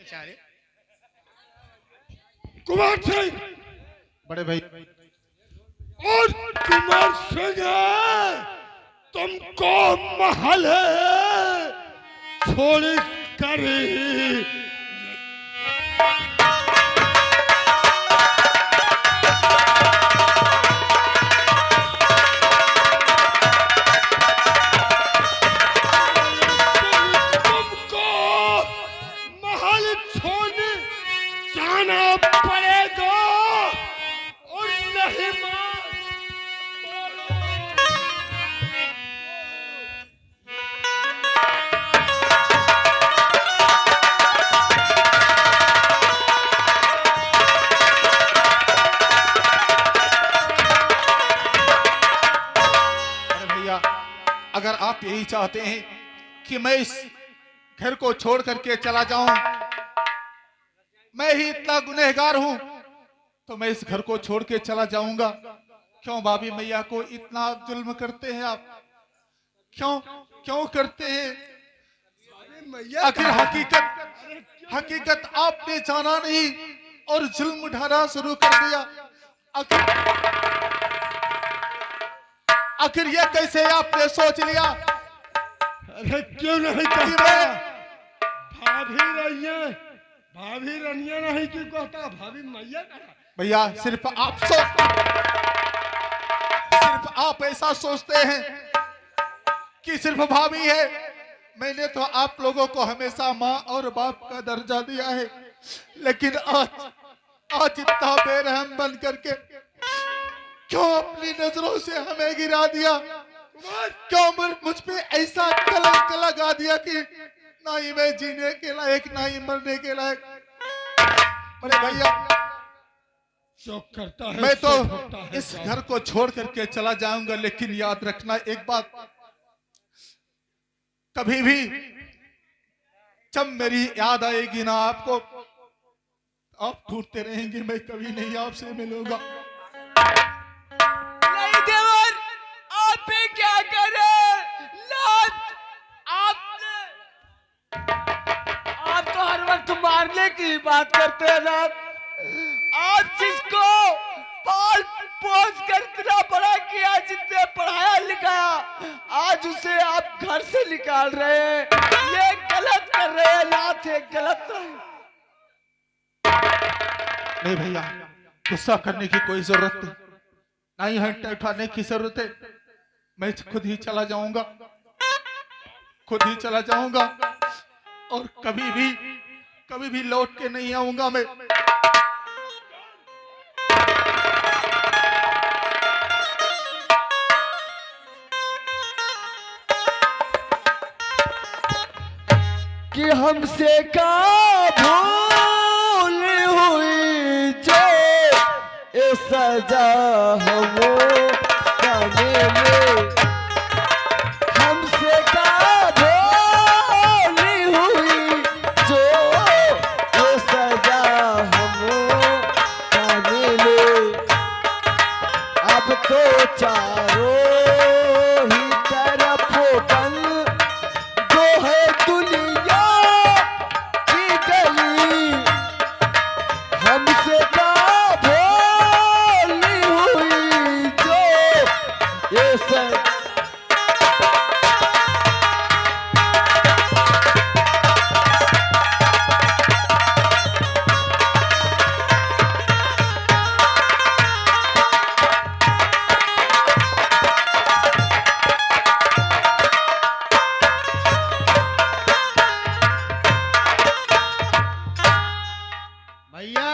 बेचारे। कुमार सिंह बड़े भाई और कुमार सिंह तुमको महल छोड़ कर जाना पड़ेगा और नहीं अरे भैया, अगर आप यही चाहते हैं कि मैं इस घर को छोड़ करके चला जाऊं, मैं ही इतना गुनहगार हूं, तो मैं इस घर को छोड़ के चला जाऊंगा। क्यों भाभी मैया को इतना जुल्म करते हैं आप? क्यों क्यों करते हैं? आखिर हकीकत आपने जाना नहीं और जुल्म उठाना शुरू कर दिया। आखिर ये कैसे आपने सोच लिया? अरे क्यों नहीं कहता? भाभी रनिया नहीं क्यों कहता? भाभी मैया कहा। भैया, सिर्फ आप ऐसा सोचते हैं कि सिर्फ भाभी है। मैंने तो आप लोगों को हमेशा माँ और बाप का दर्जा दिया है, लेकिन आज इतना बेरहम बन करके क्यों अपनी नजरों से हमें गिरा दिया? क्यों मुझ पे ऐसा कलंक लगा दिया कि ना ही मैं जीने के लायक ना ही मरने के लायक? अरे भैया, शौक करता है, मैं तो इस घर को छोड़ करके चला जाऊंगा, लेकिन याद रखना एक बात, कभी भी जब मेरी याद आएगी ना आपको, आप ढूंढते रहेंगे, मैं कभी नहीं आपसे मिलूंगा। नहीं देवर, आप भी क्या करें? आप तो हर वक्त मारने की बात करते हैं ना। आप जिसको पाल पोस कर इतना बड़ा किया, जितने पढ़ाया लिखाया, आज उसे आप घर से निकाल रहे हैं। ये गलत कर रहे हैं, नाथ है गलत। नहीं भैया, गुस्सा करने की कोई जरूरत नहीं, ना ही हंटे उठाने की जरूरत है। मैं खुद ही चला जाऊंगा, और कभी भी लौट के नहीं आऊंगा मैं। कि हमसे का भूल हुई जो ये सजा हमो जाने में। हमसे का भूल हुई जो ये सजा हमो जाने में। अब तो चारों ही तरफ बंद जो है दुनिया की गली। हमसे का भूल हुई जो ये सब। भैया,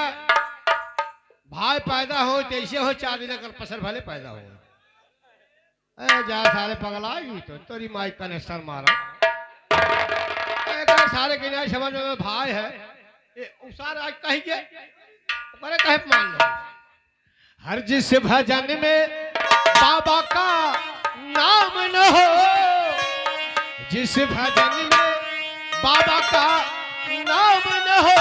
भाई पैदा हो जैसे हो, 4 दिन अगर पसर भले पैदा हो। जा सारे पगलाई तो तेरी माई का नेस्टर मारा। सारे के नहीं समझ में भाई है उसार आज कही के कहे मान लो। हर जिस भजन में बाबा का नाम न हो, जिस भजन में बाबा का नाम न हो,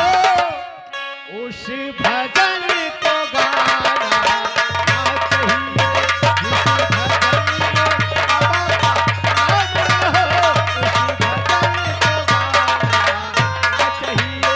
उस भजन को गाना ना चाहिए। जिस भजन में बाबा का नाम न हो, उस भजन को गाना ना चाहिए।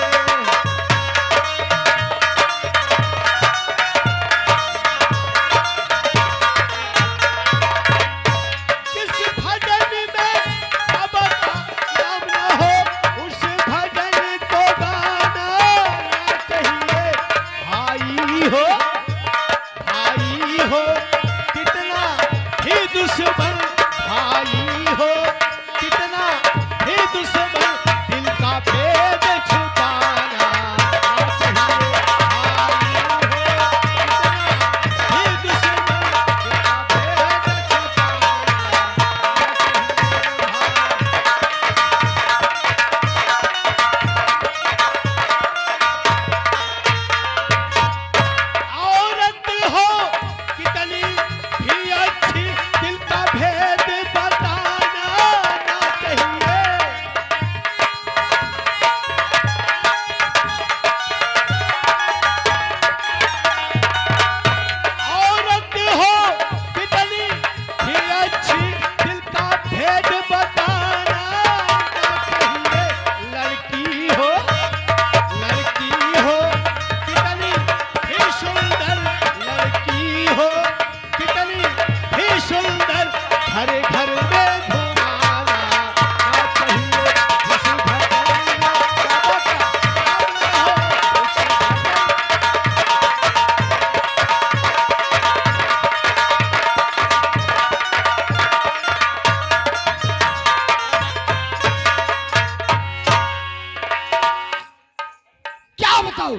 क्या बताऊं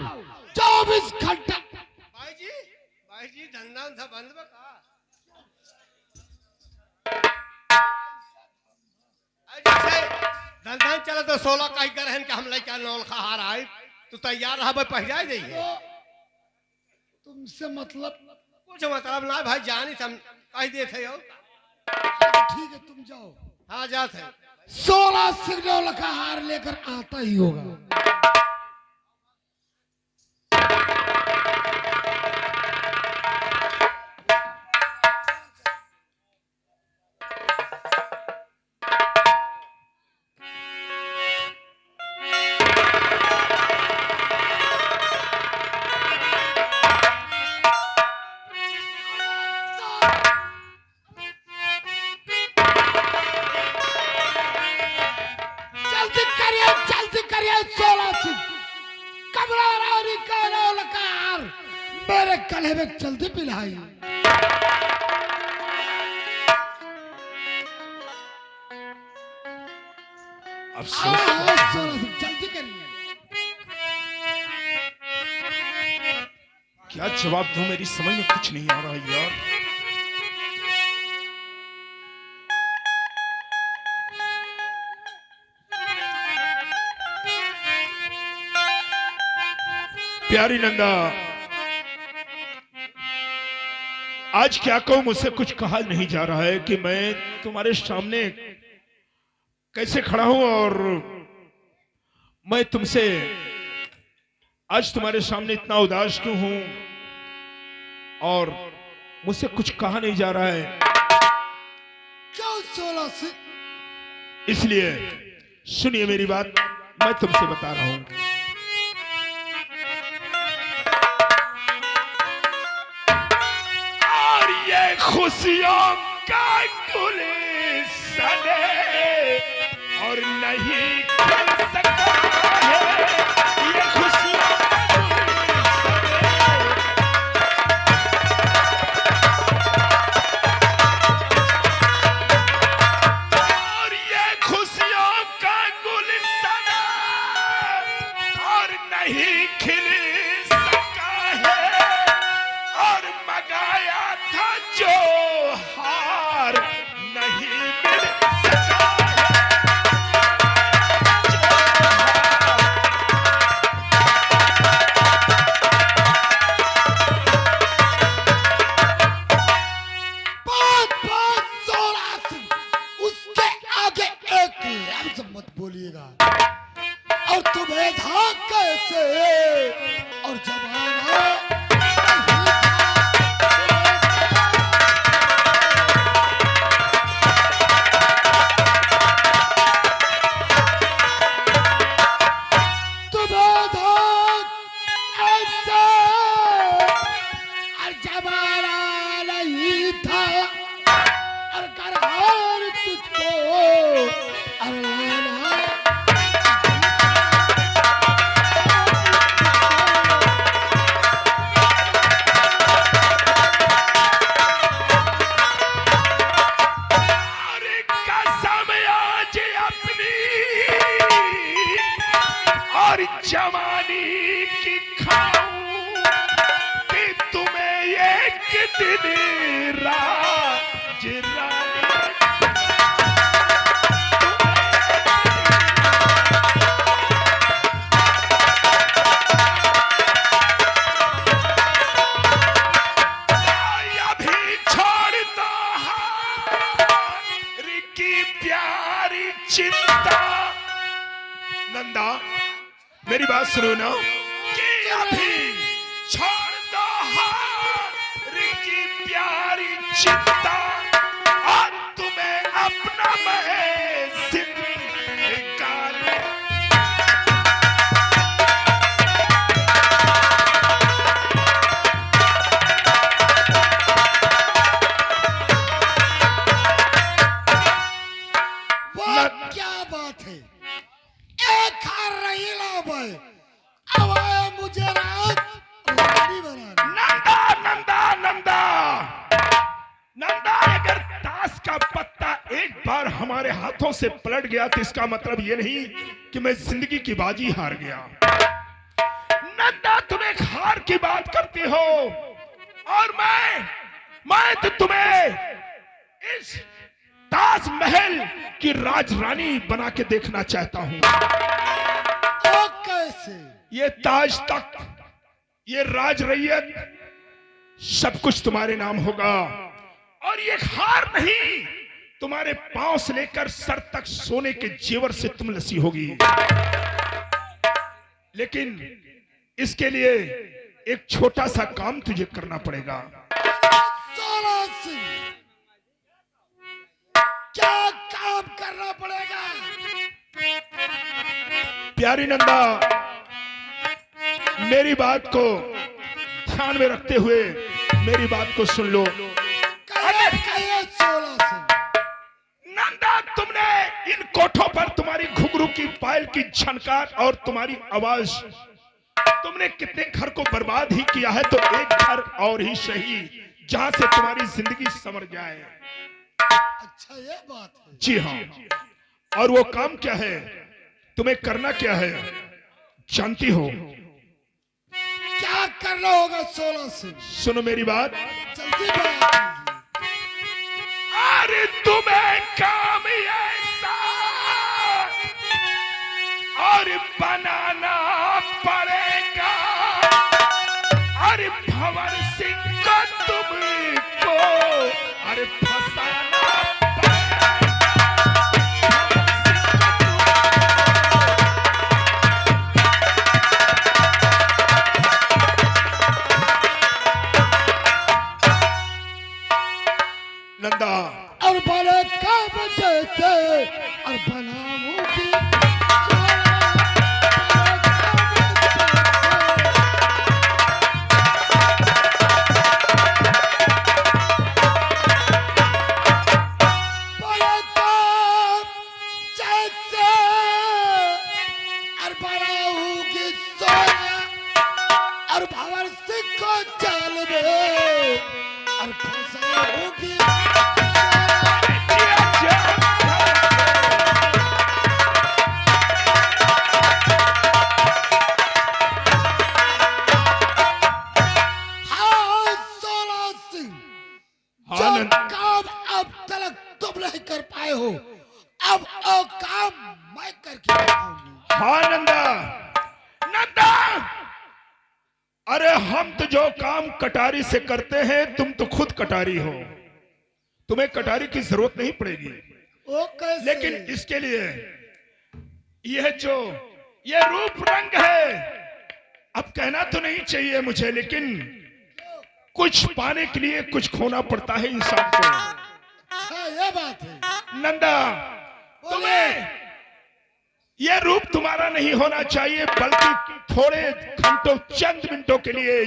24 घंटा। भाई जी धंधा था बंद बका। धंधा चला तो 16 का ही कर कि हम लड़का नौल खा आए तू तैयार रहा पहजा जाइए। तुमसे मतलब कुछ मतलब ना भाई जानी हम कह देते हो। ठीक है तुम जाओ। हाँ जाते 16 सिग्नल का हार लेकर आता ही होगा। जल्दी करिए 16 सिंह कमरा रानी का नौल का हार मेरे गले में जल्दी पिलाई। जल्दी करिए। क्या जवाब दूं मेरी समझ में कुछ नहीं आ रहा यार। प्यारी नंदा आज क्या कहूं मुझसे कुछ कहा नहीं जा रहा है कि मैं तुम्हारे सामने कैसे खड़ा हूं और मैं तुमसे आज तुम्हारे सामने इतना उदास क्यों हूं और मुझसे कुछ कहा नहीं जा रहा है। क्यों 16 सिंह? इसलिए सुनिए मेरी बात, मैं तुमसे बता रहा हूं। और ये खुशियों का गुलशन और नहीं खिल सकता है ये खुशियों और ये खुशियों का गुलशन और नहीं खिल सका है और मगाया था जो हार नहीं मिल सका बात 16 सिंह उसके आगे एक लफ्ज मत बोलिएगा और तुम्हें था कैसे और जमाना तुम्हें था ऐसे और जमाना नहीं था और करार तुझको और लेना और कसम आज अपनी और जवानी की खाऊं कि तुम्हें एक दिन राज रानी अभी छोड़ दो हार की प्यारी चिंता। नंदा मेरी बात सुनो ना कि अभी छोड़ दो हार की प्यारी चिंता और तुम्हें अपना मैं जिंदगार वो क्या बात है एक हार रही ला भाई अब आया मुझे रात रानी बनानी। नंदा नंदा नंदा नंदा अगर ताश का पत्ता एक बार हमारे हाथों से पलट गया तो इसका मतलब ये नहीं कि मैं जिंदगी की बाजी हार गया। तुम एक हार की बात करती हो और मैं तो तुम्हें इस ताजमहल की राजरानी बना के देखना चाहता हूं। ओ कैसे? ये ताज तक, ये राज रैयत, सब कुछ तुम्हारे नाम होगा और ये हार नहीं, तुम्हारे पांव से लेकर सर तक सोने के जेवर से तुम लसी होगी। लेकिन इसके लिए एक छोटा सा काम तुझे करना पड़ेगा। सोला सिंह, क्या काम करना पड़ेगा? प्यारी नंदा, मेरी बात को ध्यान में रखते हुए मेरी बात को सुन लो। कहिए सोला सिंह। नंदा, तुमने इन कोठों पर तुम्हारी घुंघरू की पायल की झनकार और तुम्हारी आवाज, तुमने कितने घर को बर्बाद ही किया है, तो एक घर और ही सही जहां से तुम्हारी जिंदगी संवर जाए। अच्छा ये बात है। जी हाँ, और वो काम क्या है, तुम्हें करना क्या है जानती हो? क्या करना होगा सोला सिंह? सुनो मेरी बात। जल्दी बात कीजिए। अरे तुम्हें काम ऐसा और बनाना पड़ेगा, अरे भंवर सिंह को तुमको अरे फंसाना पड़ेगा। नंदा, और बड़े काम जैसे और बनाऊंगी बड़े काम जैसे और बनाऊंगी सोना और भंवर सिंह को जाल में और फंसाऊंगी। हाँ सोला सिंह, जो हाँ नंदा, काम अब तक तुम नहीं कर पाए हो, अब वो काम मैं करके दिखाऊंगी। हाँ नंदा, नंदा, अरे हम तो जो काम कटारी से करते हैं, तुम तो खुद कटारी हो, तुम्हें कटारी की जरूरत नहीं पड़ेगी। वो कैसे? लेकिन इसके लिए ये रूप रंग है, अब कहना तो नहीं चाहिए मुझे, लेकिन कुछ पाने के लिए कुछ खोना पड़ता है इंसान को। अच्छा ये बात है। नंदा, तुम्हें यह रूप तुम्हारा नहीं होना चाहिए, बल्कि थोड़े घंटों, चंद मिनटों के लिए